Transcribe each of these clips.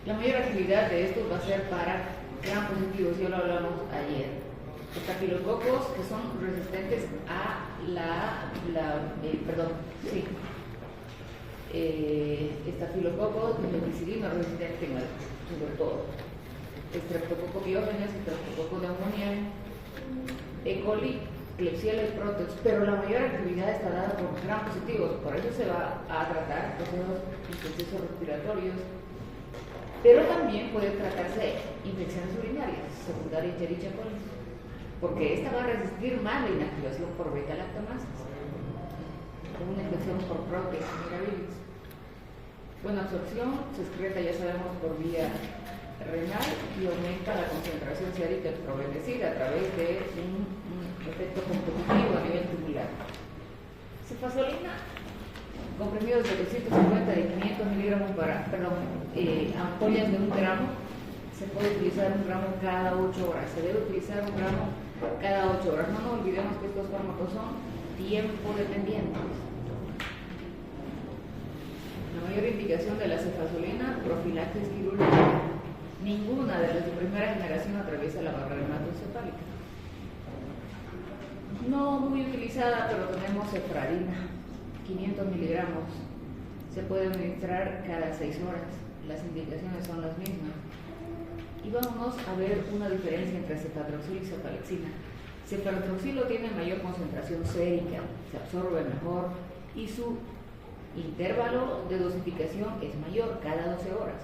La mayor actividad de estos va a ser para gran positivos, ya lo hablamos ayer. Estafilococos que son resistentes a estafilococos penicilino resistente sobre todo. Streptococcus biógenes, Streptococcus pneumoniae, E. coli, Klebsiella y Proteus, pero la mayor actividad está dada por gram positivos, por eso se va a tratar procesos infecciosos respiratorios, pero también puede tratarse infecciones urinarias, secundaria Escherichia coli, porque esta va a resistir más la inactivación por beta-lactamasas, con una infección por Proteus mirabilis. Buena absorción, se excreta, ya sabemos, por vía renal y aumenta la concentración sérica extravenosa a través de un efecto competitivo a nivel tubular. Cefazolina, comprimidos de 250 de 500 miligramos ampollas de 1 gramo, se puede utilizar 1 gramo cada 8 horas, se debe utilizar 1 gramo cada 8 horas. No nos olvidemos que estos fármacos son tiempo dependientes. La mayor indicación de la cefazolina, profilaxis quirúrgica. Ninguna de las de primera generación atraviesa la barrera hematoencefálica. No muy utilizada, pero tenemos cefradina, 500 miligramos. Se puede administrar cada 6 horas. Las indicaciones son las mismas. Y vámonos a ver una diferencia entre cefadroxil y cefalexina. Cefadroxilo tiene mayor concentración sérica, se absorbe mejor y su intervalo de dosificación es mayor, cada 12 horas.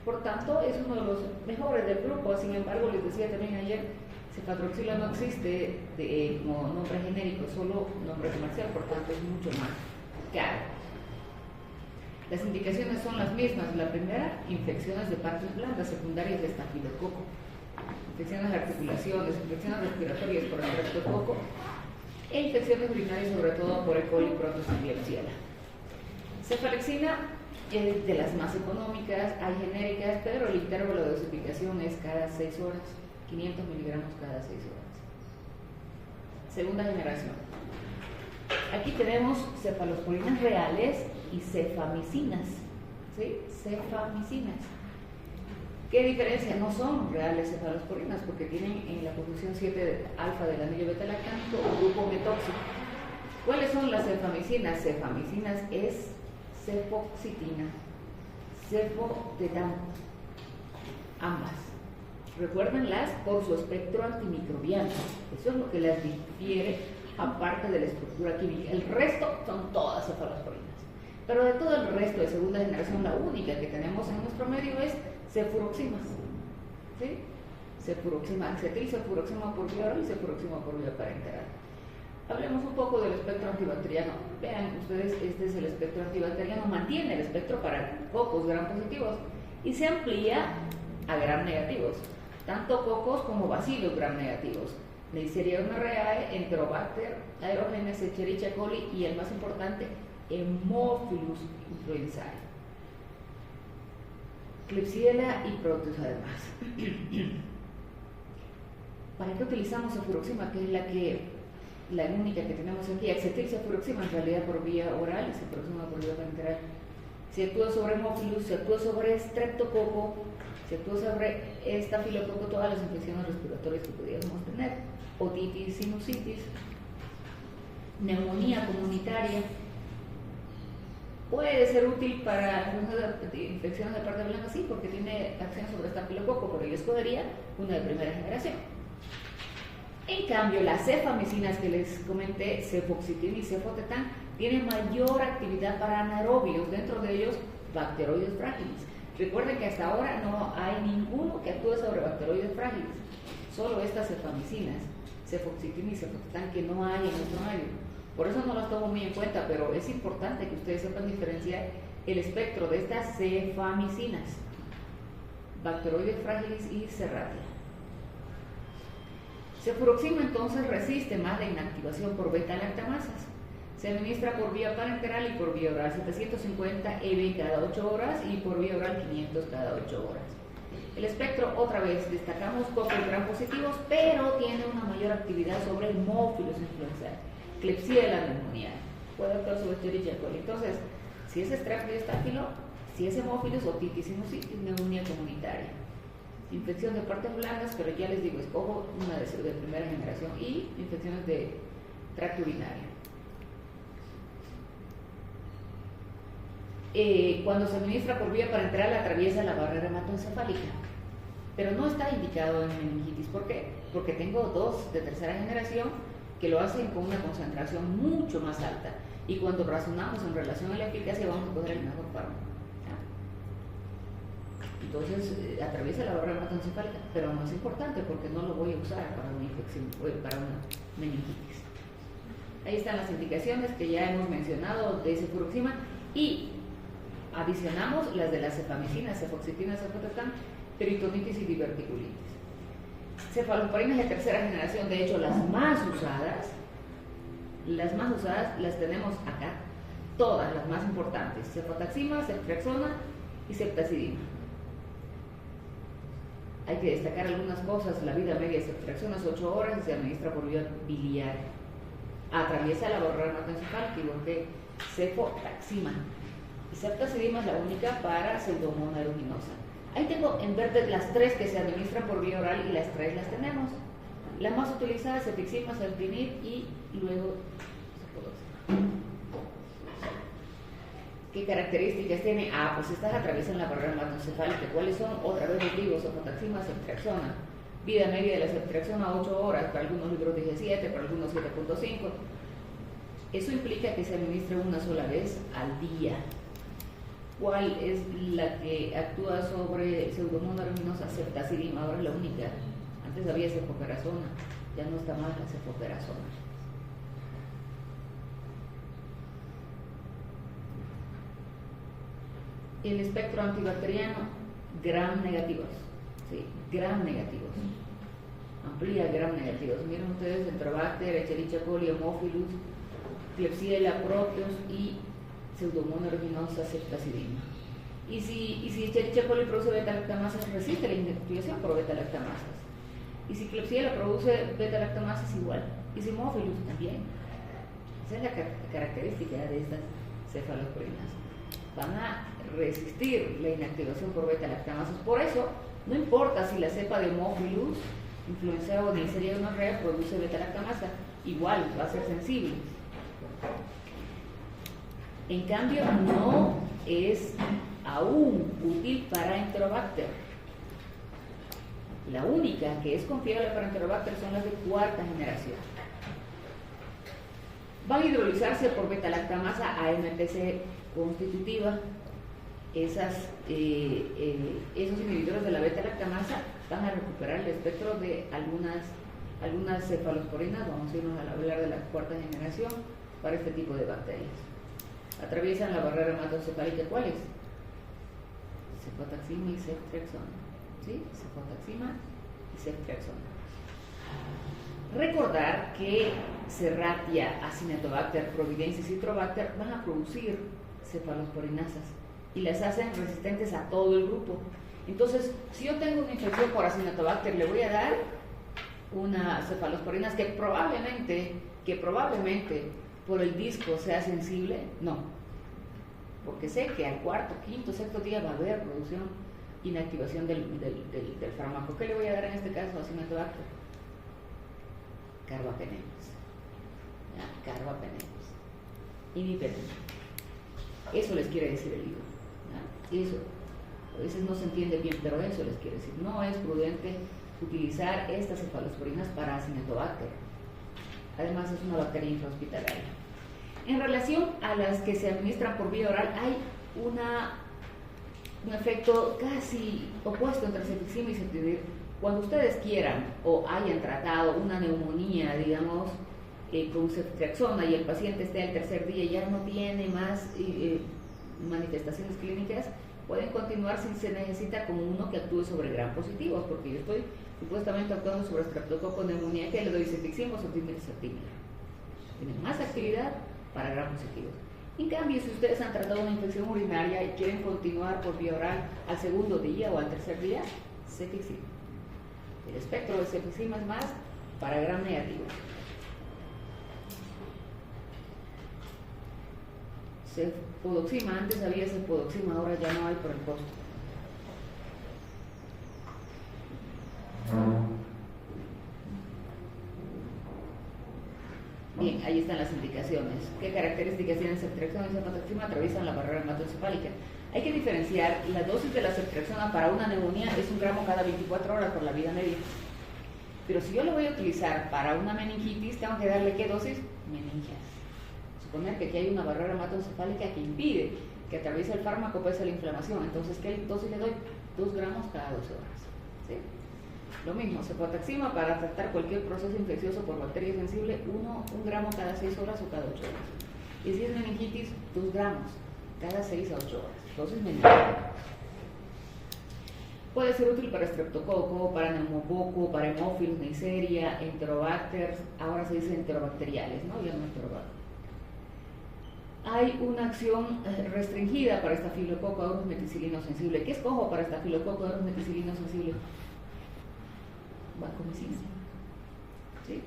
Por tanto, es uno de los mejores del grupo. Sin embargo, les decía también ayer, cefadroxila no existe como nombre genérico, solo nombre comercial, por tanto es mucho más caro. Las indicaciones son las mismas. La primera, infecciones de partes blandas secundarias de estafilococo, infecciones de articulaciones, infecciones respiratorias por el streptococo e infecciones urinarias, sobre todo por E. coli, Proteus y Klebsiella. Cefalexina es de las más económicas, hay genéricas, pero el intervalo de dosificación es cada 6 horas, 500 miligramos cada 6 horas. Segunda generación. Aquí tenemos cefalosporinas reales y cefamicinas. ¿Sí? Cefamicinas. ¿Qué diferencia? No son reales cefalosporinas porque tienen en la posición 7 alfa del anillo beta-lactámico un grupo metóxico. ¿Cuáles son las cefamicinas? Cefamicinas es cefoxitina, cefotetano, ambas. Recuérdenlas por su espectro antimicrobiano. Eso es lo que las difiere aparte de la estructura química. El resto son todas cefalosporinas. Pero de todo el resto de segunda generación, la única que tenemos en nuestro medio es cefuroximas. ¿Sí? Cefuroxima, acetil, cefuroxima por vía oral y cefuroxima por vía parenteral. Hablemos un poco del espectro antibacteriano. Vean ustedes, este es el espectro antibacteriano, mantiene el espectro para cocos gram positivos y se amplía a gram negativos, tanto cocos como bacilos gram negativos. Neisseria gonorrhoeae, Enterobacter, Aerogenes, Escherichia coli y el más importante, Haemophilus influenzae. Klebsiella y Proteus además. ¿Para qué utilizamos cefuroxima? Que es la única que tenemos aquí, acetil cefuroxima, en realidad por vía oral y cefuroxima por vía parenteral. Se actúa sobre Haemophilus, se actúa sobre Streptococo, se actúa sobre Estafilococo, todas las infecciones respiratorias que pudiéramos tener, otitis, sinusitis, neumonía comunitaria. Puede ser útil para infecciones de parte blanca, sí, porque tiene acción sobre Estafilococo, pero yo escogería una de primera generación. En cambio, las cefamicinas que les comenté, cefoxitin y cefotetán, tienen mayor actividad para anaerobios, dentro de ellos bacteroides frágiles. Recuerden que hasta ahora no hay ninguno que actúe sobre bacteroides frágiles, solo estas cefamicinas, cefoxitin y cefotetán, que no hay en nuestro medio. Por eso no las tomo muy en cuenta, pero es importante que ustedes sepan diferenciar el espectro de estas cefamicinas, bacteroides frágiles y cerratia. Cefuroxima entonces resiste más la inactivación por beta-lactamasas. Se administra por vía parenteral y por vía oral, 750 EB cada 8 horas y por vía oral 500 cada 8 horas. El espectro, otra vez, destacamos cocos gram positivos, pero tiene una mayor actividad sobre Haemophilus influenzae, Klebsiella pneumoniae, puede actuar sobre Escherichia coli. Entonces, si si es estrepto y estáfilo, si es hemófilos, otitis, sinusitis, neumonía comunitaria. Infección de partes blandas, pero ya les digo, escojo una de primera generación, y infecciones de tracto urinario. Cuando se administra por vía parenteral atraviesa la barrera hematoencefálica, pero no está indicado en meningitis. ¿Por qué? Porque tengo dos de tercera generación que lo hacen con una concentración mucho más alta, y cuando razonamos en relación a la eficacia vamos a coger el mejor fármaco. Entonces atraviesa la barrera hematoencefálica, pero no es importante porque no lo voy a usar para una infección, para una meningitis. Ahí están las indicaciones que ya hemos mencionado de cefuroxima, y adicionamos las de la cefamicina, cefoxitina, cefotetan, peritonitis y diverticulitis. Cefalosporinas de tercera generación, de hecho las más usadas las tenemos acá, todas las más importantes: cefotaxima, ceftriaxona y ceftazidima. Hay que destacar algunas cosas. La vida media de ceftriaxona es 8 horas y se administra por vía biliar. Atraviesa la barrera hematoencefálica, igual que cefotaxima. Y ceftazidima es la única para Pseudomonas aeruginosa. Ahí tengo en verde las 3 que se administran por vía oral, y las 3 las tenemos. La más utilizada es cefixima, cefdinib y luego cefodoxima. ¿Qué características tiene? Pues estas atraviesan la barrera hematoencefálica. ¿Cuáles son? Otra vez les digo: cefotaxima, ceftriaxona. Vida media de la ceftriaxona 8 horas, para algunos libros dije 7, para algunos 7.5. Eso implica que se administre una sola vez al día. ¿Cuál es la que actúa sobre Pseudomonas aeruginosa? Ceftazidima, ahora es la única. Antes había cefoperazona, ya no está más la cefoperazona. El espectro antibacteriano, gram negativos, sí, gram negativos, amplía gram negativos. Miren ustedes: Enterobacter, Escherichia coli, Haemophilus, Klebsiella, Proteus y Pseudomonas aeruginosa, ceftazidima. Y si Escherichia coli produce beta-lactamasas, resiste la inactivación por beta-lactamasas. Y si Klebsiella produce beta-lactamasas, igual. Y si Haemophilus también. Esa es la característica de estas cefalosporinas. Van a resistir la inactivación por beta-lactamasas. Por eso, no importa si la cepa de Haemophilus, influenza o Neisseria gonorrhea, produce beta-lactamasa, igual va a ser sensible. En cambio, no es aún útil para Enterobacter. La única que es confiable para Enterobacter son las de cuarta generación. Van a hidrolizarse por beta-lactamasa AMPC constitutiva. Esos inhibidores de la beta-lactamasa van a recuperar el espectro de algunas cefalosporinas. Vamos a irnos a hablar de la cuarta generación para este tipo de bacterias. Atraviesan la barrera hematoencefálica. ¿Cuáles? Cefotaxima y ceftriaxona. ¿Sí? Cefotaxima y ceftriaxona. Recordar que Serratia, Acinetobacter, Providence y Citrobacter van a producir cefalosporinasas y las hacen resistentes a todo el grupo. Entonces, si yo tengo una infección por Acinetobacter, le voy a dar unas cefalosporinas que probablemente por el disco sea sensible. No, porque sé que al cuarto, quinto, sexto día va a haber producción, inactivación del fármaco. ¿Qué le voy a dar en este caso a Acinetobacter? Carbapenems. Carbapenems. Imipenem. Eso les quiere decir el libro. Eso. A veces no se entiende bien, pero eso les quiere decir. No es prudente utilizar estas cefalosporinas para Acinetobacter. Además, es una bacteria intrahospitalaria. En relación a las que se administran por vía oral, hay un efecto casi opuesto entre cefixima y ceftriaxona. Cuando ustedes quieran o hayan tratado una neumonía, digamos, con ceftriaxona, y el paciente esté al tercer día y ya no tiene más manifestaciones clínicas, pueden continuar si se necesita con uno que actúe sobre gram positivos, porque yo estoy supuestamente actuando sobre Streptococcus pneumoniae, que le doy cefixima o ceftriaxona. Tienen más actividad para gram positivos. En cambio, si ustedes han tratado una infección urinaria y quieren continuar por vía oral al segundo día o al tercer día, cefixima. El espectro de cefixima es más para gram negativo. Cefodoxima, antes había cefodoxima, ahora ya no hay por el costo. Bien, ahí están las indicaciones. ¿Qué características tienen ceftriaxona y cefodoxima? Atraviesan la barrera hematoencefálica. Hay que diferenciar, la dosis de la ceftriaxona para una neumonía es 1 gramo cada 24 horas por la vida media. Pero si yo lo voy a utilizar para una meningitis, tengo que darle ¿qué dosis? Meningias. Suponer que aquí hay una barrera hematoencefálica que impide que atraviese el fármaco, pese a la inflamación. Entonces, ¿qué dosis le doy? 2 gramos cada 12 horas. ¿Sí? Lo mismo, cefotaxima para tratar cualquier proceso infeccioso por bacteria sensible, 1 gramo cada 6 horas o cada 8 horas. Y si es meningitis, 2 gramos cada 6 a 8 horas. Dosis meningitis. Puede ser útil para estreptococo, para neumococo, para hemófilos, neisseria, enterobacter, ahora se dice enterobacteriales, ¿no? Ya no enterobacter. Hay una acción restringida para estafilococo aureus meticilino sensible. ¿Qué escojo para estafilococo aureus meticilino sensible? Vancomicina. ¿Sí?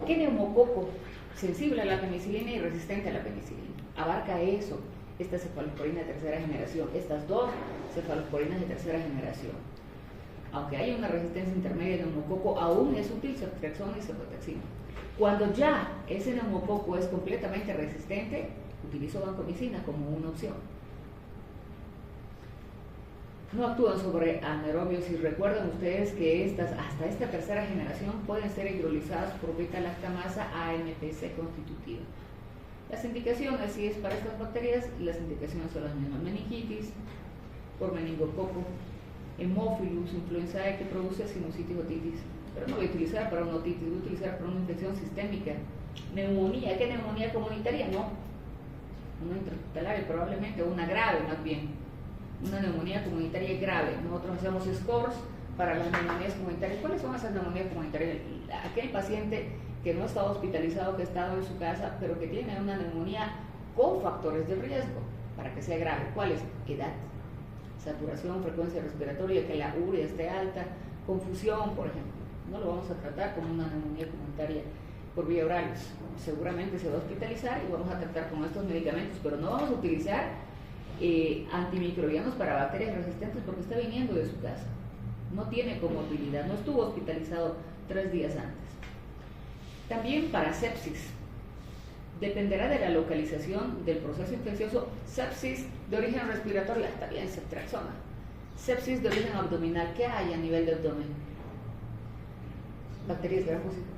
¿Qué neumococo sensible a la penicilina y resistente a la penicilina? Abarca eso, esta cefalosporina de tercera generación, estas dos cefalosporinas de tercera generación. Aunque hay una resistencia intermedia de neumococo, aún es útil ceftriaxona y cefotaxima. Cuando ya ese neumococo es completamente resistente, utilizo vancomicina como una opción. No actúan sobre anaerobios y recuerden ustedes que estas, hasta esta tercera generación, pueden ser hidrolizadas por beta-lactamasa AMPC constitutiva. Las indicaciones, si es para estas bacterias, las indicaciones son las mismas: meningitis por meningococo, hemófilus, influenza E que produce sinusitis, otitis. Pero no voy a utilizar para una otitis, voy a utilizar para una infección sistémica. Neumonía, ¿qué neumonía comunitaria? No, una intrahospitalaria probablemente, o una grave más bien. Una neumonía comunitaria grave. Nosotros hacemos scores para las neumonías comunitarias. ¿Cuáles son esas neumonías comunitarias? Aquel paciente que no ha estado hospitalizado, que ha estado en su casa, pero que tiene una neumonía con factores de riesgo para que sea grave. ¿Cuáles? Edad, saturación, frecuencia respiratoria, que la urea esté alta, confusión, por ejemplo. No lo vamos a tratar como una neumonía comunitaria por vía oral. Seguramente se va a hospitalizar y vamos a tratar con estos medicamentos, pero no vamos a utilizar antimicrobianos para bacterias resistentes porque está viniendo de su casa. No tiene comorbilidad, no estuvo hospitalizado 3 días antes. También para sepsis, dependerá de la localización del proceso infeccioso. Sepsis de origen respiratorio, está bien, ceftriaxona. Sepsis de origen abdominal, ¿qué hay a nivel de abdomen? Bacterias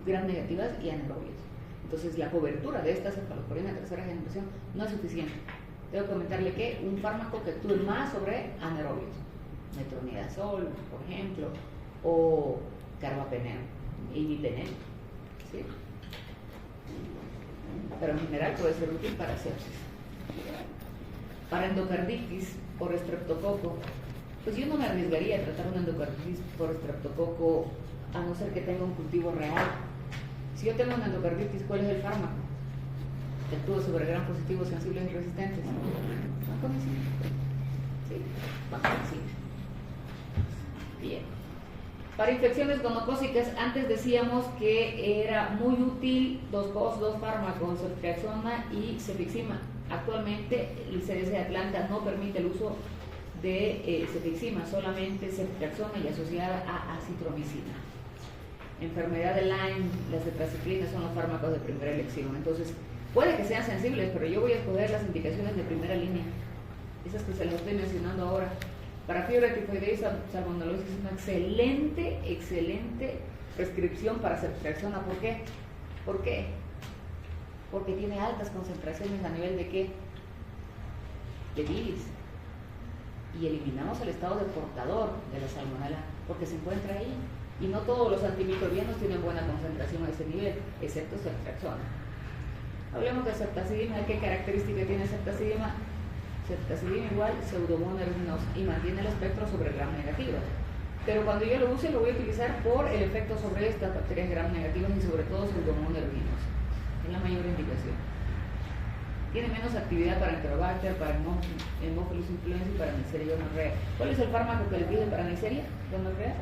gram negativas y anaerobias. Entonces, la cobertura de esta cefalosporina de tercera generación no es suficiente. Debo comentarle que un fármaco que actúe más sobre anaerobios, metronidazol, por ejemplo, o carbapeneno, imipenem, ¿sí? Pero en general puede ser útil para sepsis. Para endocarditis por estreptococo, pues yo no me arriesgaría a tratar una endocarditis por estreptococo a no ser que tenga un cultivo real. Si yo tengo una endocarditis, ¿cuál es el fármaco? Que actúa sobre gram positivos, sensibles y resistentes. Vancomicina. Sí, vancomicina. Bien. Para infecciones gonocócicas, antes decíamos que era muy útil dos fármacos, ceftriaxona y cefixima. Actualmente el CDC de Atlanta no permite el uso de cefixima, solamente ceftriaxona y asociada a acitromicina. Enfermedad de Lyme, las tetraciclinas son los fármacos de primera elección. Entonces, puede que sean sensibles, pero yo voy a escoger las indicaciones de primera línea, esas que se las estoy mencionando ahora. Para fiebre tifoidea y salmonellosis es una excelente prescripción para ceftriaxona. ¿Por qué? ¿Por qué? Porque tiene altas concentraciones a nivel de ¿qué? De bilis. Y eliminamos el estado de portador de la salmonela, porque se encuentra ahí. Y no todos los antimicrobianos tienen buena concentración a ese nivel, excepto ceftriaxona. Hablemos de ceftazidima. ¿Qué característica tiene ceftazidima? Ceftazidima igual pseudomonas aeruginosa y mantiene el espectro sobre gram negativas. Pero cuando yo lo use, lo voy a utilizar por el efecto sobre estas bacterias gram negativas y sobre todo pseudomonas aeruginosa. Es la mayor indicación. Tiene menos actividad para enterobacter, para hemófilos influenza y para neisseria y gonorrea. ¿Cuál es el fármaco que le piden para neisseria? ¿Gonorrea?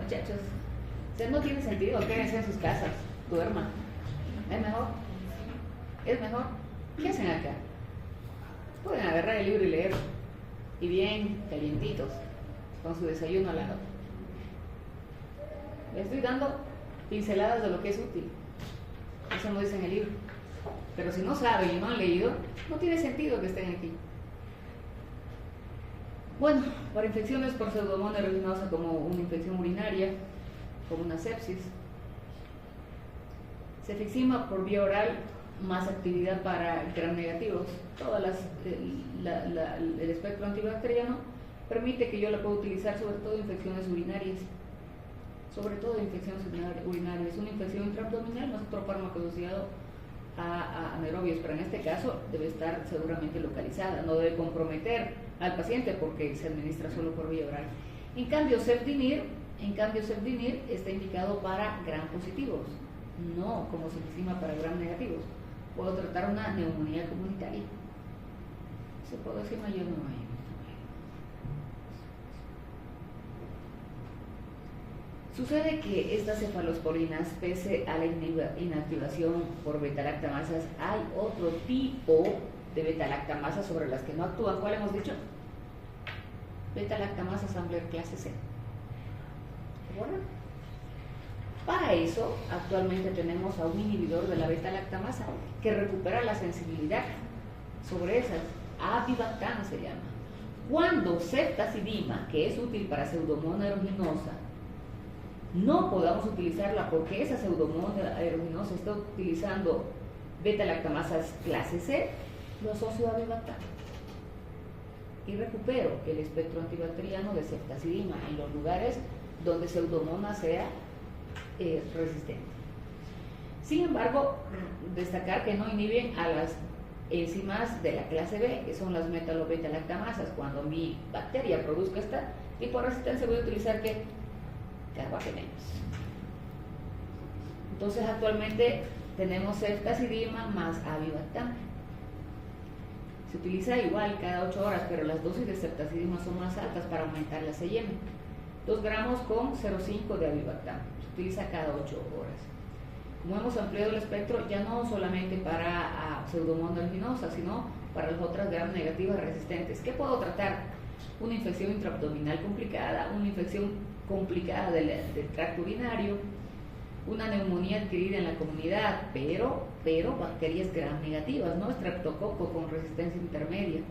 Muchachos, o sea, no tiene sentido, quédense en sus casas, duerman, es mejor. es mejor. ¿Qué hacen acá? Pueden agarrar el libro y leer, y bien calientitos, con su desayuno al lado. Les estoy dando pinceladas de lo que es útil. Eso no dice en el libro. Pero si no saben y no han leído, no tiene sentido que estén aquí. Bueno, para infecciones por Pseudomonas aeruginosa, como una infección urinaria, como una sepsis, cefixima por vía oral más actividad para gram negativos. El espectro antibacteriano permite que yo la pueda utilizar sobre todo en infecciones urinarias. Sobre todo en infecciones urinarias. Una infección intraabdominal no es otro fármaco asociado a anaerobios, pero en este caso debe estar seguramente localizada, no debe comprometer al paciente porque se administra solo por vía oral. En cambio, cefdinir está indicado para gram positivos, no como cefixima para gram negativos. Puedo tratar una neumonía comunitaria. ¿Se puede decir mayor o no hay? Sucede que estas cefalosporinas, pese a la inactivación por beta-lactamasas, hay otro tipo de beta-lactamasas sobre las que no actúan. ¿Cuál hemos dicho? Beta-lactamasas Ambler clase C. Bueno, para eso, actualmente tenemos a un inhibidor de la beta-lactamasa que recupera la sensibilidad sobre esas. Avibactam se llama. Cuando ceftazidima, que es útil para Pseudomonas aeruginosa, no podamos utilizarla porque esa Pseudomonas aeruginosa está utilizando beta-lactamasas clase C, lo asocio a avibactam y recupero el espectro antibacteriano de ceftazidima en los lugares donde Pseudomonas sea resistente. Sin embargo, destacar que no inhiben a las enzimas de la clase B, que son las metalo-beta-lactamasas. Cuando mi bacteria produzca este tipo de resistencia, voy a utilizar ¿qué? Carbapenemas. Entonces, actualmente tenemos ceftazidima más avibactam. Se utiliza igual cada 8 horas, pero las dosis de ceftazidima son más altas para aumentar la CIM. 2 gramos con 0,5 de avibactam. Se utiliza cada 8 horas. Como hemos ampliado el espectro, ya no solamente para Pseudomonas aeruginosa, sino para las otras gram negativas resistentes. ¿Qué puedo tratar? Una infección intraabdominal complicada, una infección complicada del tracto urinario, una neumonía adquirida en la comunidad, pero bacterias gram negativas, no estreptococo con resistencia intermedia.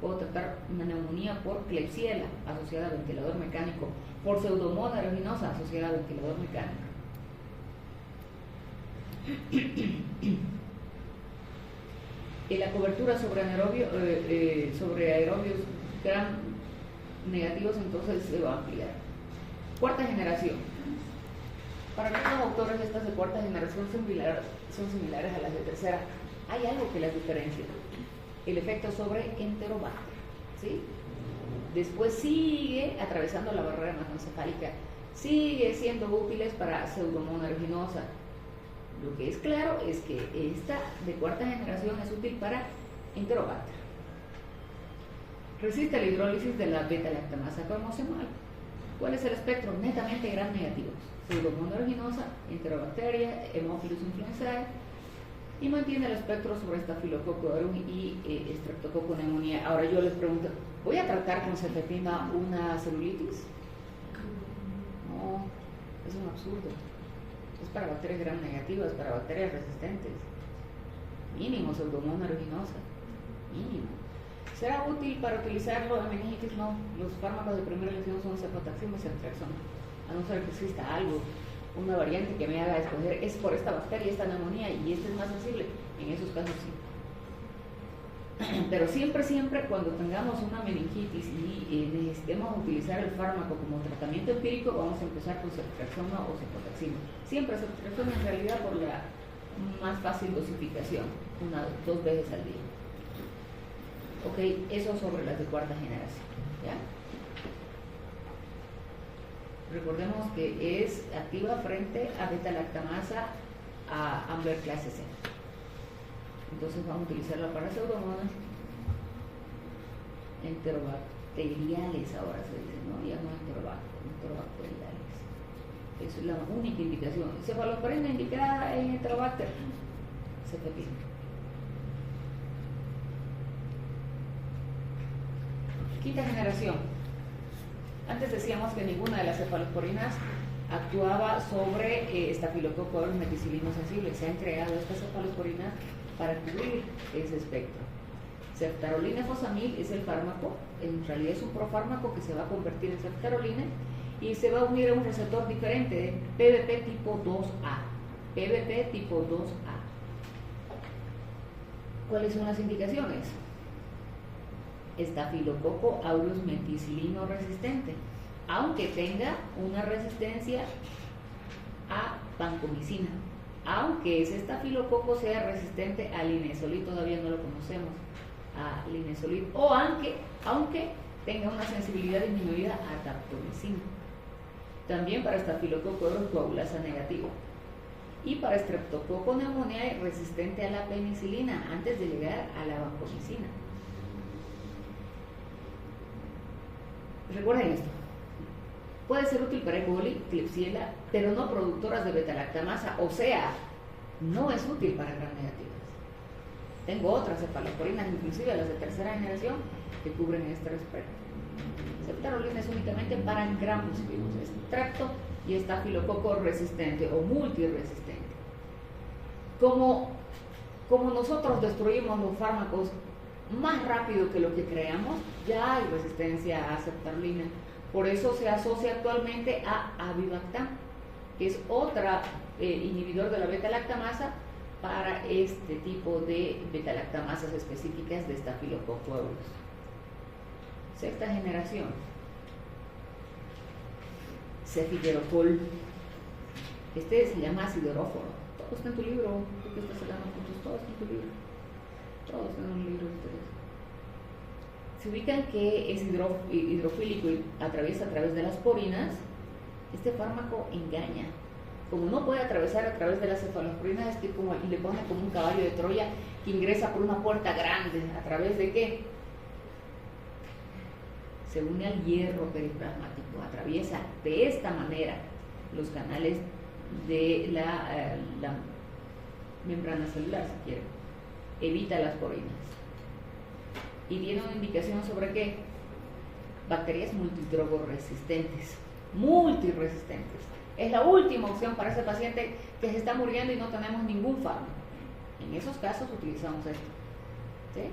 Puedo tratar una neumonía por Klebsiella asociada a ventilador mecánico, por Pseudomonas aeruginosa asociada a ventilador mecánico. En la cobertura sobre aerobios gram negativos, entonces se va a ampliar. Cuarta generación. Para algunos autores estas de cuarta generación son similares a las de tercera. Hay algo que las diferencia: el efecto sobre Enterobacter, ¿sí? Después sigue atravesando la barrera hematoencefálica, sigue siendo útiles para Pseudomonas aeruginosa. Lo que es claro es que esta de cuarta generación es útil para Enterobacter. Resiste la hidrólisis de la beta-lactamasa cromosomal. ¿Cuál es el espectro? Netamente gram negativos. Pseudomonas aeruginosa, Enterobacteria, Haemophilus influenzae, y mantiene el espectro sobre Staphylococcus aureus y Streptococcus pneumoniae. Ahora yo les pregunto, ¿voy a tratar con cefepima una celulitis? No, es un absurdo. Es para bacterias gram negativas, para bacterias resistentes. Mínimo Pseudomonas aeruginosa, mínimo. ¿Será útil para utilizarlo en meningitis? No. Los fármacos de primera elección son cefotaxima y ceftriaxona. A no ser que exista algo, una variante que me haga escoger, es por esta bacteria, esta neumonía, y este es más sensible. En esos casos sí. Pero siempre cuando tengamos una meningitis y necesitemos utilizar el fármaco como tratamiento empírico, vamos a empezar con ceftriaxona o cefotaxima. Siempre ceftriaxona, en realidad, por la más fácil dosificación, 2 veces al día. Ok, eso sobre las de cuarta generación, ¿ya? Recordemos que es activa frente a beta-lactamasa a Ambler clase C. Entonces vamos a utilizarla para Pseudomonas enterobacteriales, ahora se dice, ¿no? Ya no enterobacteriales. Esa es la única indicación. Cefalosporina indicada en Enterobacter, cefepima. Quinta generación. Antes decíamos que ninguna de las cefalosporinas actuaba sobre Staphylococcus aureus meticilino sensible. Se han creado estas cefalosporinas para cubrir ese espectro. Ceftaroline fosamid es el fármaco, en realidad es un profármaco que se va a convertir en ceftaroline y se va a unir a un receptor diferente, PBP tipo 2A. PBP tipo 2A. ¿Cuáles son las indicaciones? Staphylococcus aureus meticilino resistente, aunque tenga una resistencia a vancomicina, aunque ese estafilococo sea resistente al linezolid, todavía no lo conocemos, a linezolid, o aunque tenga una sensibilidad disminuida a daptomicina. También para Staphylococcus aureus coagulasa negativo. Y para Streptococcus pneumoniae resistente a la penicilina antes de llegar a la vancomicina. Recuerden esto. Puede ser útil para E. coli, Klebsiella, pero no productoras de beta-lactamasa, o sea, no es útil para gram negativas. Tengo otras cefalosporinas, inclusive las de tercera generación, que cubren este espectro. Ceftaroline es únicamente para gram positivos, Strepto y Staphylococcus resistente o multiresistente. Como nosotros destruimos los fármacos más rápido que lo que creamos, ya hay resistencia a ceftaroline. Por eso se asocia actualmente a Avibactam, que es otra inhibidor de la beta-lactamasa para este tipo de beta-lactamasas específicas de Staphylococcus aureus. Sexta generación. Cefiderocol. Este se llama acidoróforo. Todo está en tu libro. ¿Tú qué estás sacando puntos? Todo está en tu libro. Todo está en un libro de ustedes. Se ubican que es hidrofílico y atraviesa a través de las porinas. Este fármaco engaña. Como no puede atravesar a través de las cefalosporinas, es que le pone como un caballo de Troya que ingresa por una puerta grande. ¿A través de qué? Se une al hierro periplasmático, atraviesa de esta manera los canales de la membrana celular, si quieren. Evita las porinas. Y tiene una indicación sobre qué? Bacterias multidrogoresistentes. Multiresistentes. Es la última opción para ese paciente que se está muriendo y no tenemos ningún fármaco. En esos casos utilizamos esto. ¿Sí?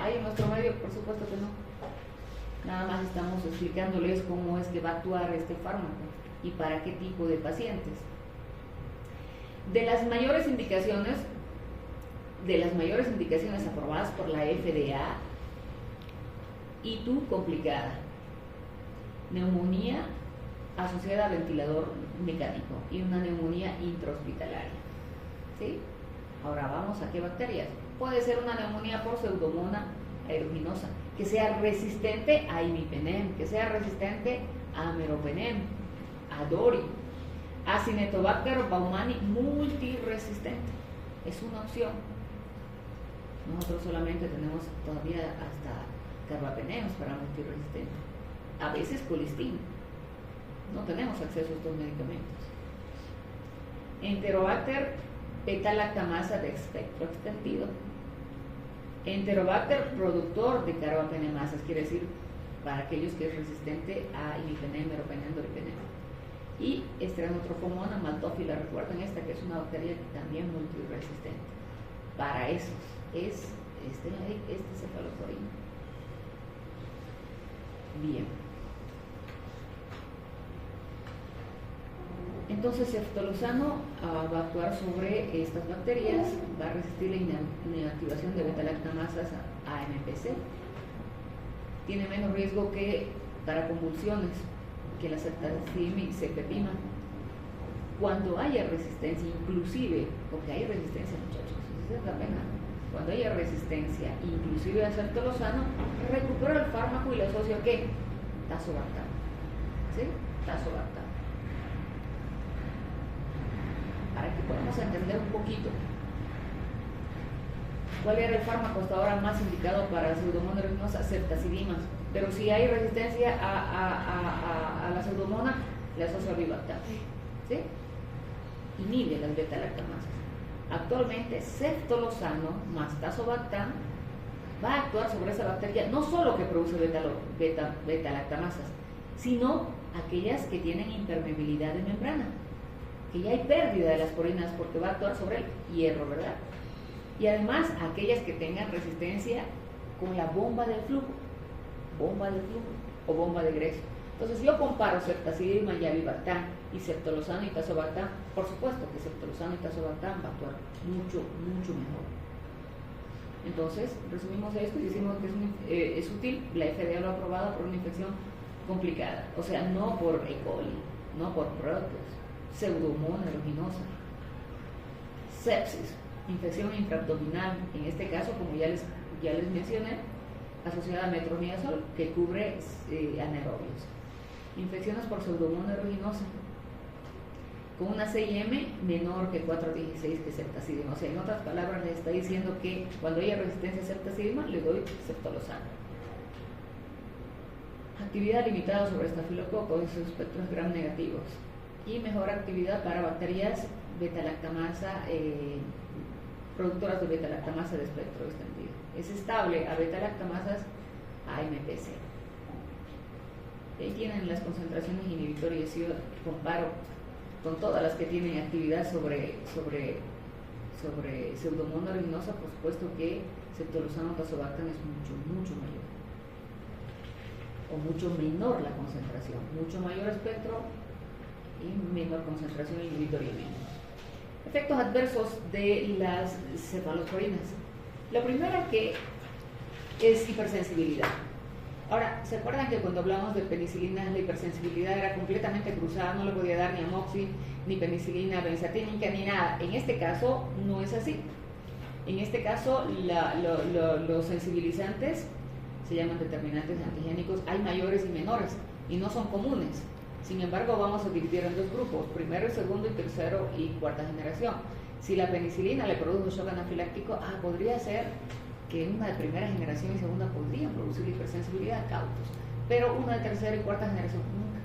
¿Hay en nuestro medio? Por supuesto que no. Nada más estamos explicándoles cómo es que va a actuar este fármaco y para qué tipo de pacientes. De las mayores indicaciones aprobadas por la FDA, ITU complicada, neumonía asociada a ventilador mecánico y una neumonía intrahospitalaria. ¿Sí? Ahora vamos a qué bacterias. Puede ser una neumonía por Pseudomonas aeruginosa, que sea resistente a imipenem, que sea resistente a meropenem, a dori, a Cinetobacter baumannii multiresistente. Es una opción. Nosotros solamente tenemos todavía hasta carbapenems para multiresistente. A veces colistin. No tenemos acceso a estos medicamentos. Enterobacter beta-lactamasa de espectro extendido. Enterobacter productor de carbapenemasas, quiere decir para aquellos que es resistente a imipenem, meropenem, doripenem. Y Stenotrophomona maltófila, recuerden esta que es una bacteria también multiresistente. Para esos es este cefalosporina. Bien. Entonces, ceftolozano va a actuar sobre estas bacterias, va a resistir la inactivación de beta-lactamasas a AMPC. Tiene menos riesgo que para convulsiones que la ceftazidime y cefepima. Cuando haya resistencia, inclusive, porque hay resistencia, muchachos, esa es la pena. Cuando haya resistencia, inclusive a ceftolozano, recupero el fármaco y le asocio a ¿qué? Tazobactam. ¿Sí? Tazobactam. Para que podamos entender un poquito cuál era el fármaco hasta ahora más indicado para Pseudomonas aeruginosa, ceftazidima. Pero si hay resistencia a la Pseudomonas, le asocio a Avibactam. ¿Sí? Inhibe las beta-lactamasas. Actualmente, ceftolozano más Tazobactam va a actuar sobre esa bacteria, no solo que produce beta-lactamasas, sino aquellas que tienen impermeabilidad de membrana, que ya hay pérdida de las porinas porque va a actuar sobre el hierro, ¿verdad? Y además aquellas que tengan resistencia con la bomba de flujo o bomba de Gresio. Entonces, si yo comparo ceftazidima y avibactam y ceftolozano y tazobactam, por supuesto que ceftolozano y tazobactam va a actuar mucho mejor. Entonces, resumimos esto y decimos que es útil. La FDA lo ha aprobado por una infección complicada, o sea, no por E. coli, no por proteus, pseudomonas aeruginosa, sepsis, infección intraabdominal, en este caso, como ya les mencioné, asociada a metronidazol, que cubre anaerobios. Infecciones por pseudomonas aeruginosa, con una CIM menor que 4.16 que ceftazidima. O sea, en otras palabras, les está diciendo que cuando haya resistencia a ceftazidima, le doy ceftolozano. Actividad limitada sobre estafilococo y sus espectros gram negativos. Y mejor actividad para bacterias beta-lactamasa, productoras de beta-lactamasa de espectro extendido. Es estable a beta-lactamasas AMP0. Ahí tienen las concentraciones inhibitorias. Yo comparo con todas las que tienen actividad sobre pseudomonas aeruginosa, por supuesto que ceftolozano tazobactam es mucho mayor, o mucho menor la concentración, mucho mayor espectro y menor concentración inhibitoria. Efectos adversos de las cefalosporinas. La primera que es hipersensibilidad. Ahora, ¿se acuerdan que cuando hablamos de penicilina la hipersensibilidad era completamente cruzada? No le podía dar ni amoxi, ni penicilina benzatínica, ni nada. En este caso no es así. En este caso los sensibilizantes se llaman determinantes antigénicos. Hay mayores y menores y no son comunes. Sin embargo, vamos a dividir en dos grupos, primero, segundo y tercero y cuarta generación. Si la penicilina le produjo shock anafiláctico, podría ser que una de primera generación y segunda podrían producir hipersensibilidad, cautos, pero una de tercera y cuarta generación nunca,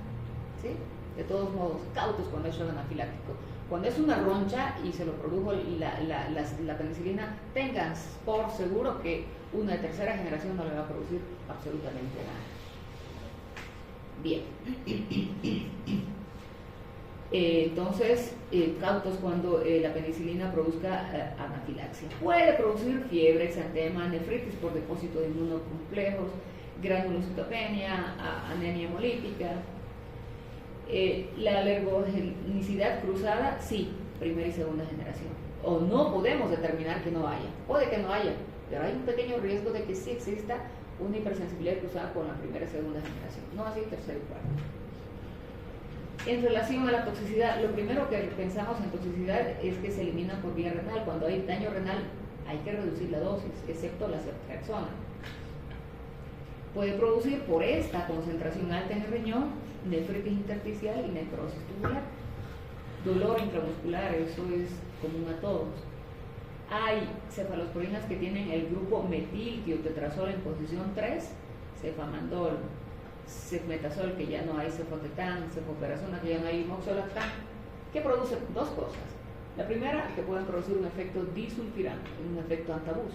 ¿sí? De todos modos, cautos cuando es shock anafiláctico. Cuando es una roncha y se lo produjo la penicilina, tengan por seguro que una de tercera generación no le va a producir absolutamente nada. Bien. Entonces, cautos cuando la penicilina produzca anafilaxia. Puede producir fiebre, exantema, nefritis por depósito de inmunocomplejos, granulocitopenia, anemia hemolítica. La alergogenicidad cruzada, sí, primera y segunda generación. O no podemos determinar que no haya. Puede que no haya, pero hay un pequeño riesgo de que sí exista una hipersensibilidad cruzada con la primera y segunda generación. No así tercera y cuarta. En relación a la toxicidad, lo primero que pensamos en toxicidad es que se elimina por vía renal. Cuando hay daño renal hay que reducir la dosis, excepto la ceftriaxona. Puede producir por esta concentración alta en el riñón nefritis intersticial y necrosis tubular. Dolor intramuscular, eso es común a todos. Hay cefalosporinas que tienen el grupo metiltiotetrazol en posición 3, cefamandol, cefmetazol, que ya no hay, cefotetán, cefoperazona, que ya no hay, moxolactam, que producen dos cosas. La primera, que pueden producir un efecto disulfirante, un efecto antabús,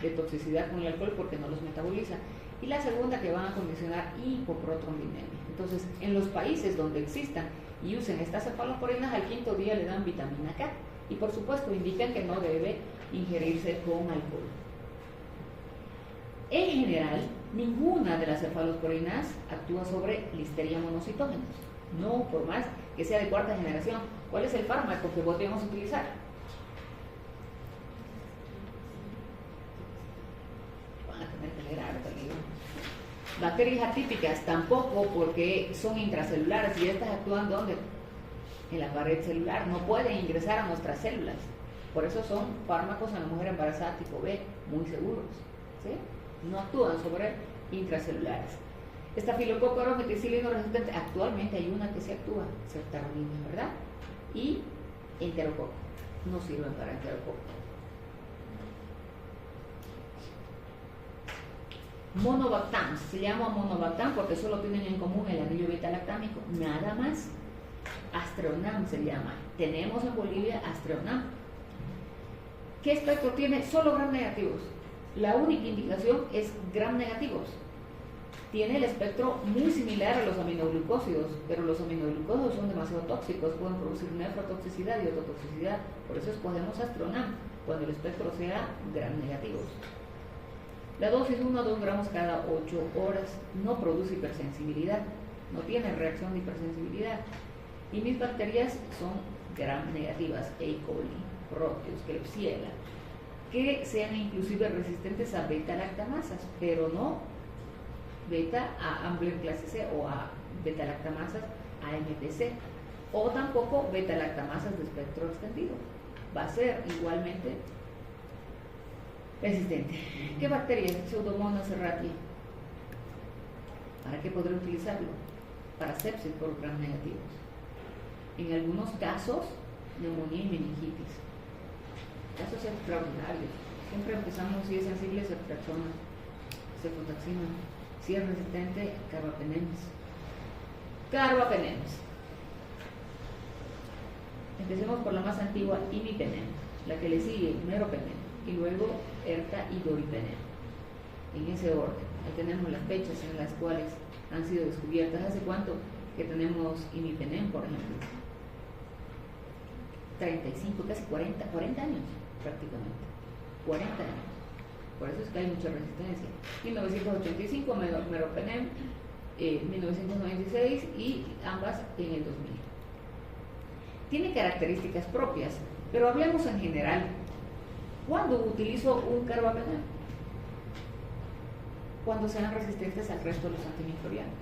de toxicidad con el alcohol porque no los metaboliza. Y la segunda, que van a condicionar hipoprotrombinemia. Entonces, en los países donde existan y usen estas cefalosporinas, al quinto día le dan vitamina K. Y por supuesto indican que no debe ingerirse con alcohol. En general, ninguna de las cefalosporinas actúa sobre Listeria monocytogenes, no por más que sea de cuarta generación. ¿Cuál es el fármaco que podríamos utilizar? Van a tener que leer harto el libro. Bacterias atípicas tampoco, porque son intracelulares y estas actúan ¿dónde? En la pared celular, no pueden ingresar a nuestras células. Por eso son fármacos en la mujer embarazada tipo B muy seguros, ¿sí? No actúan sobre intracelulares. Estafilococo aureus meticilino resistente, actualmente hay una que se actúa, ceftaroline, ¿verdad? Y enterococo, no sirven para enterococo. Monobactam, se llama monobactam porque solo tienen en común el anillo beta-lactámico, nada más. Astreonam se llama. Tenemos en Bolivia Astreonam. ¿Qué espectro tiene? Solo gram negativos. La única indicación es gram negativos. Tiene el espectro muy similar a los aminoglucósidos, pero los aminoglucósidos son demasiado tóxicos, pueden producir nefrotoxicidad y ototoxicidad. Por eso escogemos Astronam cuando el espectro sea gram negativos. La dosis 1 a 2 gramos cada 8 horas no produce hipersensibilidad, no tiene reacción de hipersensibilidad. Y mis bacterias son gram negativas, E. coli, Proteus, Klebsiella, que sean inclusive resistentes a beta-lactamasas, pero no a Ambler clase C o a beta-lactamasas AMPC, o tampoco beta-lactamasas de espectro extendido. Va a ser igualmente resistente. ¿Qué bacterias? Pseudomonas serratia. ¿Para qué podré utilizarlo? Para sepsis por gram negativos. En algunos casos, neumonía y meningitis. Casos extraordinarios. Siempre empezamos si es sensible, ceftriaxona, cefotaxima. Si es resistente, carbapenems. Carbapenems. Empecemos por la más antigua, imipenem. La que le sigue, meropenem. Y luego, erta y doripenem. En ese orden. Ahí tenemos las fechas en las cuales han sido descubiertas. ¿Hace cuánto que tenemos imipenem, por ejemplo? 35, casi 40 años prácticamente. 40 años. Por eso es que hay mucha resistencia. 1985, meropenem, 1996 y ambas en el 2000. Tiene características propias, pero hablemos en general. ¿Cuándo utilizo un carbapenem? Cuando sean resistentes al resto de los antimicrobianos.